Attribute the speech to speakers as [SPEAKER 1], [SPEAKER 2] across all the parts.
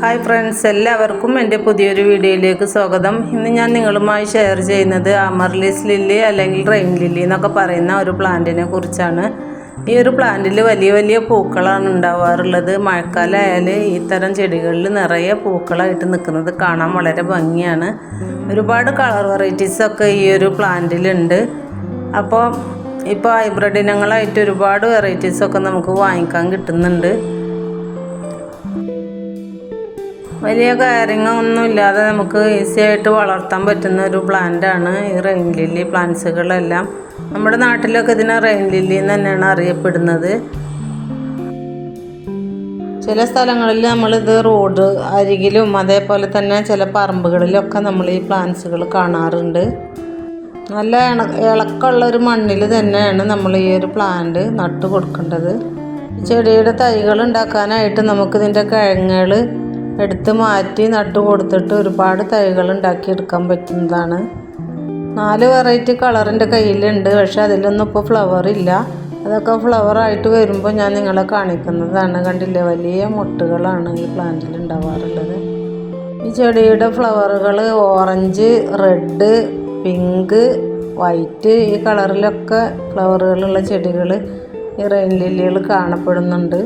[SPEAKER 1] Hi friends, എല്ലാവർക്കും എൻ്റെ പുതിയൊരു വീഡിയോയിലേക്ക് സ്വാഗതം. ഇന്ന് ഞാൻ നിങ്ങളുമായി ഷെയർ ചെയ്യുന്നത് അമർലിസ് ലില്ലി അല്ലെങ്കിൽ റെയിൻ ലില്ലി എന്നൊക്കെ പറയുന്ന ഒരു പ്ലാന്റിനെ കുറിച്ചാണ്. ഈ ഒരു പ്ലാന്റിൽ വലിയ വലിയ പൂക്കളാണ് ഉണ്ടാവാറുള്ളത്. മഴക്കാലമായാൽ ഇത്തരം ചെടികളിൽ നിറയെ പൂക്കളായിട്ട് നിൽക്കുന്നത് കാണാൻ വളരെ ഭംഗിയാണ്. ഒരുപാട് കളർ വെറൈറ്റീസൊക്കെ ഈ ഒരു പ്ലാന്റിലുണ്ട്. ഇപ്പോൾ ഹൈബ്രിഡ് ഇനങ്ങളായിട്ട് ഒരുപാട് വെറൈറ്റീസൊക്കെ നമുക്ക് വാങ്ങിക്കാൻ കിട്ടുന്നുണ്ട്. വലിയ കാര്യങ്ങളൊന്നും ഇല്ലാതെ നമുക്ക് ഈസി ആയിട്ട് വളർത്താൻ പറ്റുന്ന ഒരു പ്ലാന്റാണ് ഈ റെയിൻ ലില്ലി പ്ലാന്റ്സുകളെല്ലാം. നമ്മുടെ നാട്ടിലൊക്കെ ഇതിനെ റെയിൻ ലില്ലി എന്ന് തന്നെയാണ് അറിയപ്പെടുന്നത്. ചില സ്ഥലങ്ങളിൽ നമ്മളിത് റോഡ് അരികിലും അതേപോലെ തന്നെ ചില പറമ്പുകളിലൊക്കെ നമ്മൾ ഈ പ്ലാന്റ്സുകൾ കാണാറുണ്ട്. നല്ല ഇളക്കമുള്ള ഒരു മണ്ണിൽ തന്നെയാണ് നമ്മൾ ഈ ഒരു പ്ലാന്റ് നട്ടു കൊടുക്കേണ്ടത്. ചെടിയുടെ തൈകൾ ഉണ്ടാക്കാനായിട്ട് നമുക്കിതിൻ്റെ കിഴങ്ങുകൾ എടുത്ത് മാറ്റി നട്ടു കൊടുത്തിട്ട് ഒരുപാട് തൈകൾ ഉണ്ടാക്കിയെടുക്കാൻ പറ്റുന്നതാണ്. 4 വെറൈറ്റി കളറിൻ്റെ കയ്യിലുണ്ട്. പക്ഷെ അതിലൊന്നും ഇപ്പോൾ ഫ്ലവർ ഇല്ല. അതൊക്കെ ഫ്ലവറായിട്ട് വരുമ്പോൾ ഞാൻ നിങ്ങളെ കാണിക്കുന്നതാണ്. കണ്ടില്ലേ, വലിയ മുട്ടുകളാണ് ഈ പ്ലാന്റിൽ ഉണ്ടാവാറുള്ളത്. ഈ ചെടിയുടെ ഫ്ലവറുകൾ ഓറഞ്ച്, റെഡ്, പിങ്ക്, വൈറ്റ് ഈ കളറിലൊക്കെ ഫ്ലവറുകളുള്ള ചെടികൾ ഈ റെയിൻ ലില്ലികൾ കാണപ്പെടുന്നുണ്ട്.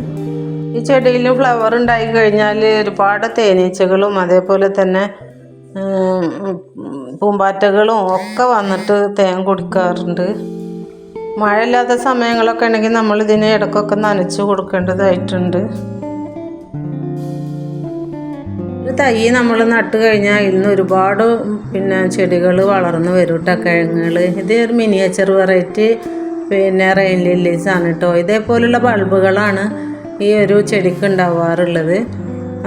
[SPEAKER 1] ഈ ചെടിയിൽ ഫ്ലവർ ഉണ്ടായി കഴിഞ്ഞാൽ ഒരുപാട് തേനീച്ചകളും അതേപോലെ തന്നെ പൂമ്പാറ്റകളും ഒക്കെ വന്നിട്ട് തേൻ കുടിക്കാറുണ്ട്. മഴയില്ലാത്ത സമയങ്ങളൊക്കെ ഉണ്ടെങ്കിൽ നമ്മൾ ഇതിനെ ഇടയ്ക്കൊക്കെ നനച്ച് കൊടുക്കേണ്ടതായിട്ടുണ്ട്. ഒരു തൈ നമ്മൾ നട്ട് കഴിഞ്ഞാൽ ഇന്ന് ഒരുപാട് ചെടികൾ വളർന്നു വരും കേട്ടോ, കിഴങ്ങുകൾ. ഇത് ഒരു മിനിയേച്ചർ വെറൈറ്റി റെയിൻ ലില്ലീസ് ആണ് കേട്ടോ. ഇതേപോലുള്ള ബൾബുകളാണ് ഈ ഒരു ചെടിക്ക് ഉണ്ടാവാറുള്ളത്.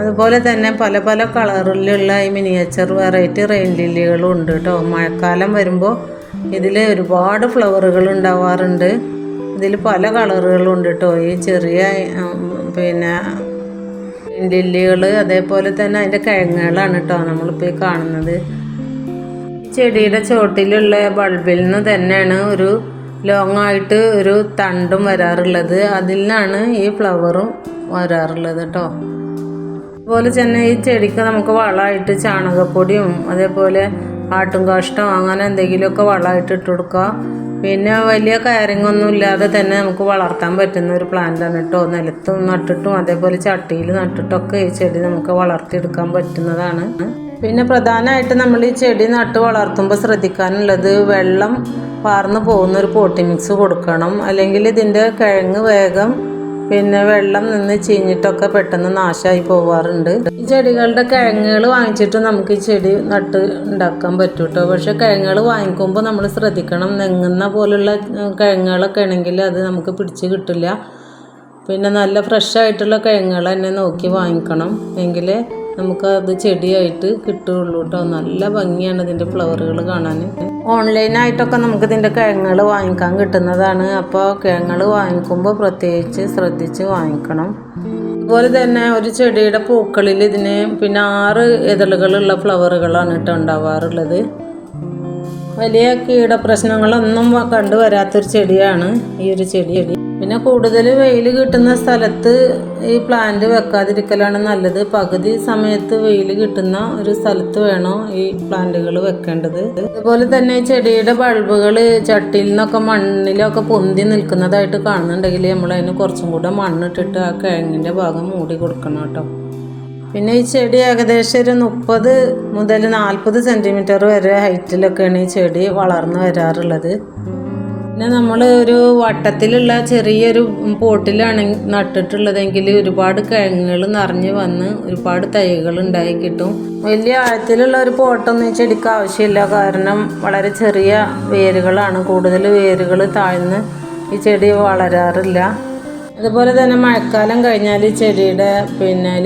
[SPEAKER 1] അതുപോലെ തന്നെ പല പല കളറിലുള്ള ഈ മിനിയേച്ചർ വെറൈറ്റി റെയിൻ ലില്ലികളും ഉണ്ട് കേട്ടോ. മഴക്കാലം വരുമ്പോൾ ഇതിൽ ഒരുപാട് ഫ്ലവറുകൾ ഉണ്ടാവാറുണ്ട്. ഇതിൽ പല കളറുകളും ഉണ്ട് കേട്ടോ. ഈ ചെറിയ റെയിൻ ലില്ലികൾ അതേപോലെ തന്നെ അതിൻ്റെ കിഴങ്ങുകളാണ് കേട്ടോ നമ്മളിപ്പോൾ ഈ കാണുന്നത്. ചെടിയുടെ ചോട്ടിലുള്ള ബൾബിൽ നിന്ന് തന്നെയാണ് ഒരു ലോങ് ആയിട്ട് ഒരു തണ്ടും വരാറുള്ളത്. അതിൽ നിന്നാണ് ഈ ഫ്ലവറും വരാറുള്ളത് കേട്ടോ. അതുപോലെ തന്നെ ഈ ചെടിക്ക് നമുക്ക് വളമായിട്ട് ചാണകപ്പൊടിയും അതേപോലെ ആട്ടുംകാഷ്ടം അങ്ങനെ എന്തെങ്കിലുമൊക്കെ വളമായിട്ട് ഇട്ട് കൊടുക്കുക. പിന്നെ വലിയ കയറിങ്ങൊന്നും ഇല്ലാതെ തന്നെ നമുക്ക് വളർത്താൻ പറ്റുന്ന ഒരു പ്ലാന്റാണ് കേട്ടോ. നിലത്തും നട്ടിട്ടും അതേപോലെ ചട്ടിയിൽ നട്ടിട്ടൊക്കെ ഈ ചെടി നമുക്ക് വളർത്തിയെടുക്കാൻ പറ്റുന്നതാണ്. പിന്നെ പ്രധാനമായിട്ട് നമ്മൾ ഈ ചെടി നട്ട് വളർത്തുമ്പോൾ ശ്രദ്ധിക്കാനുള്ളത് വെള്ളം വാർന്നു പോകുന്ന ഒരു പോട്ടി മിക്സ് കൊടുക്കണം. അല്ലെങ്കിൽ ഇതിൻ്റെ കിഴങ്ങ് വേഗം വെള്ളം നിന്ന് ചീഞ്ഞിട്ടൊക്കെ പെട്ടെന്ന് നാശമായി പോവാറുണ്ട്. ഈ ചെടികളുടെ കിഴങ്ങുകൾ വാങ്ങിച്ചിട്ട് നമുക്ക് ഈ ചെടി നട്ട് ഉണ്ടാക്കാൻ പറ്റും കേട്ടോ. പക്ഷെ കിഴങ്ങുകൾ വാങ്ങിക്കുമ്പോൾ നമ്മൾ ശ്രദ്ധിക്കണം, നെങ്ങുന്ന പോലുള്ള കിഴങ്ങുകളൊക്കെ ആണെങ്കിൽ അത് നമുക്ക് പിടിച്ച് കിട്ടില്ല. നല്ല ഫ്രഷ് ആയിട്ടുള്ള കിഴങ്ങുകൾ തന്നെ നോക്കി വാങ്ങിക്കണം, എങ്കിലേ നമുക്കത് ചെടിയായിട്ട് കിട്ടുകയുള്ളൂ കേട്ടോ. നല്ല ഭംഗിയാണ് ഇതിൻ്റെ ഫ്ലവറുകൾ കാണാൻ. ഓൺലൈനായിട്ടൊക്കെ നമുക്ക് ഇതിൻ്റെ കിഴങ്ങുകൾ വാങ്ങിക്കാൻ കിട്ടുന്നതാണ്. അപ്പോൾ കിഴങ്ങുകൾ വാങ്ങിക്കുമ്പോൾ പ്രത്യേകിച്ച് ശ്രദ്ധിച്ച് വാങ്ങിക്കണം. അതുപോലെ തന്നെ ഒരു ചെടിയുടെ പൂക്കളിൽ ഇതിന് 6 ഇതളുകളുള്ള ഫ്ലവറുകളാണ് കേട്ടോ ഉണ്ടാവാറുള്ളത്. വലിയ കീടപ്രശ്നങ്ങളൊന്നും കണ്ടുവരാത്തൊരു ചെടിയാണ് ഈ ഒരു ചെടി. പിന്നെ കൂടുതൽ വെയിൽ കിട്ടുന്ന സ്ഥലത്ത് ഈ പ്ലാന്റ് വെക്കാതിരിക്കലാണ് നല്ലത്. പകുതി സമയത്ത് വെയിൽ കിട്ടുന്ന ഒരു സ്ഥലത്ത് വേണം ഈ പ്ലാന്റുകൾ വെക്കേണ്ടത്. അതുപോലെ തന്നെ ഈ ചെടിയുടെ ബൾബുകൾ ചട്ടിയിൽ നിന്നൊക്കെ മണ്ണിലൊക്കെ പൊന്തി നിൽക്കുന്നതായിട്ട് കാണുന്നുണ്ടെങ്കിൽ നമ്മൾ അതിന് കുറച്ചും കൂടെ മണ്ണിട്ടിട്ട് ആ കിഴങ്ങിൻ്റെ ഭാഗം മൂടി കൊടുക്കണം കേട്ടോ. പിന്നെ ഈ ചെടി ഏകദേശം ഒരു 30 മുതൽ 40 സെൻറ്റിമീറ്റർ വരെ ഹൈറ്റിലൊക്കെയാണ് ഈ ചെടി വളർന്നു വരാറുള്ളത്. പിന്നെ നമ്മൾ ഒരു വട്ടത്തിലുള്ള ചെറിയൊരു പോട്ടിലാണ് നട്ടിട്ടുള്ളതെങ്കിൽ ഒരുപാട് കിഴങ്ങുകൾ നിറഞ്ഞ് വന്ന് ഒരുപാട് തൈകൾ ഉണ്ടായി കിട്ടും. വലിയ ആഴത്തിലുള്ള ഒരു പോട്ടൊന്നും ഈ ചെടിക്ക് ആവശ്യമില്ല. കാരണം വളരെ ചെറിയ വേരുകളാണ്. കൂടുതൽ വേരുകൾ താഴ്ന്ന് ഈ ചെടി വളരാറില്ല. അതുപോലെ തന്നെ മഴക്കാലം കഴിഞ്ഞാൽ ചെടിയുടെ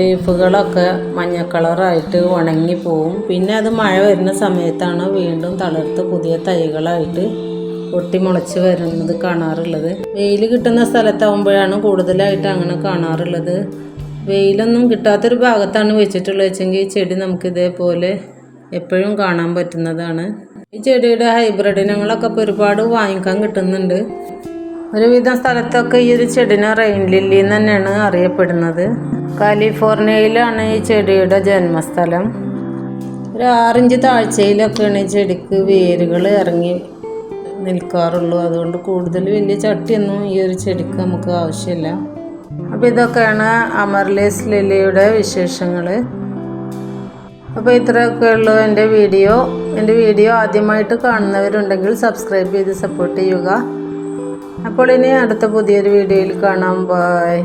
[SPEAKER 1] ലീഫുകളൊക്കെ മഞ്ഞ കളറായിട്ട് ഉണങ്ങിപ്പോവും. പിന്നെ അത് മഴ വരുന്ന സമയത്താണ് വീണ്ടും തളിർത്ത് പുതിയ തൈകളായിട്ട് പൊട്ടിമുളച്ച് വരുന്നത് കാണാറുള്ളത്. വെയിൽ കിട്ടുന്ന സ്ഥലത്താവുമ്പോഴാണ് കൂടുതലായിട്ട് അങ്ങനെ കാണാറുള്ളത്. വെയിലൊന്നും കിട്ടാത്തൊരു ഭാഗത്താണ് വെച്ചിട്ടുള്ളത് വെച്ചെങ്കിൽ ഈ ചെടി നമുക്ക് ഇതേപോലെ എപ്പോഴും കാണാൻ പറ്റുന്നതാണ്. ഈ ചെടിയുടെ ഹൈബ്രിഡ് ഇനങ്ങളൊക്കെ ഇപ്പോൾ ഒരുപാട് വാങ്ങിക്കാൻ കിട്ടുന്നുണ്ട്. ഒരുവിധം സ്ഥലത്തൊക്കെ ഈ ഒരു ചെടിനെ റെയിൻ ലില്ലി എന്ന് തന്നെയാണ് അറിയപ്പെടുന്നത്. കാലിഫോർണിയയിലാണ് ഈ ചെടിയുടെ ജന്മസ്ഥലം. ഒരു 6 ഇഞ്ച് താഴ്ചയിലൊക്കെയാണ് ഈ ചെടിക്ക് വേരുകൾ ഇറങ്ങി നിൽക്കാറുള്ളൂ. അതുകൊണ്ട് കൂടുതൽ വലിയ ചട്ടിയൊന്നും ഈ ഒരു ചെടിക്ക് നമുക്ക് ആവശ്യമില്ല. അപ്പോൾ ഇതൊക്കെയാണ് അമർലിസ് ലില്ലിയുടെ വിശേഷങ്ങൾ. അപ്പോൾ ഇത്രയൊക്കെ ഉള്ളൂ എൻ്റെ വീഡിയോ ആദ്യമായിട്ട് കാണുന്നവരുണ്ടെങ്കിൽ സബ്സ്ക്രൈബ് ചെയ്ത് സപ്പോർട്ട് ചെയ്യുക. അപ്പോൾ ഇനി അടുത്ത പുതിയൊരു വീഡിയോയിൽ കാണാം. ബൈ.